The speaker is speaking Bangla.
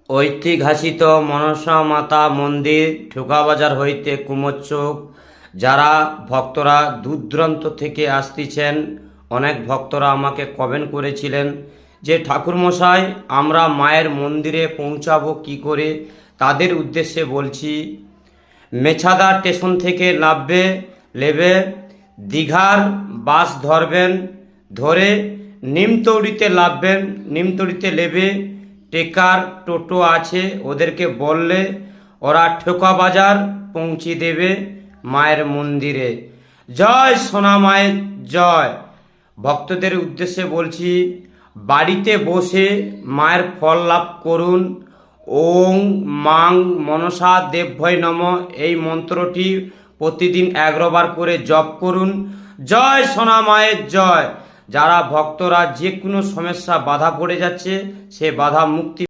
ঐতিহাসিক মনসা মাতা মন্দির ঠোকাবাজার হইতে কুমোরচক। যারা ভক্তরা দূর দূরান্ত থেকে আসতেছেন, অনেক ভক্তরা আমাকে কমেন্ট করেছিলেন যে ঠাকুরমশাই আমরা মায়ের মন্দিরে পৌঁছাবো কি করে। তাদের উদ্দেশ্যে বলছি, মেছাদা স্টেশন থেকে নেবে দীঘার বাস ধরবেন, ধরে নিমতৌড়িতে নামবেন, নিমতৌড়িতে নেবে টেকার টোটো আছে, ওদেরকে বললে ওরা ঠোকাবাজার পৌঁছে দেবে মায়ের মন্দিরে। জয় সোনা মায়ের জয়। ভক্তদের উদ্দেশ্যে বলছি, বাড়িতে বসে মায়ের ফল লাভ করুন। ওং মাং মনসা দেবভয় নম এই মন্ত্রটি প্রতিদিন 11 বার করে জপ করুন। জয় সোনা মায়ের জয়। যারা ভক্তরা যে কোনো সমস্যা বাধা পড়ে যাচ্ছে, সে বাধা মুক্তি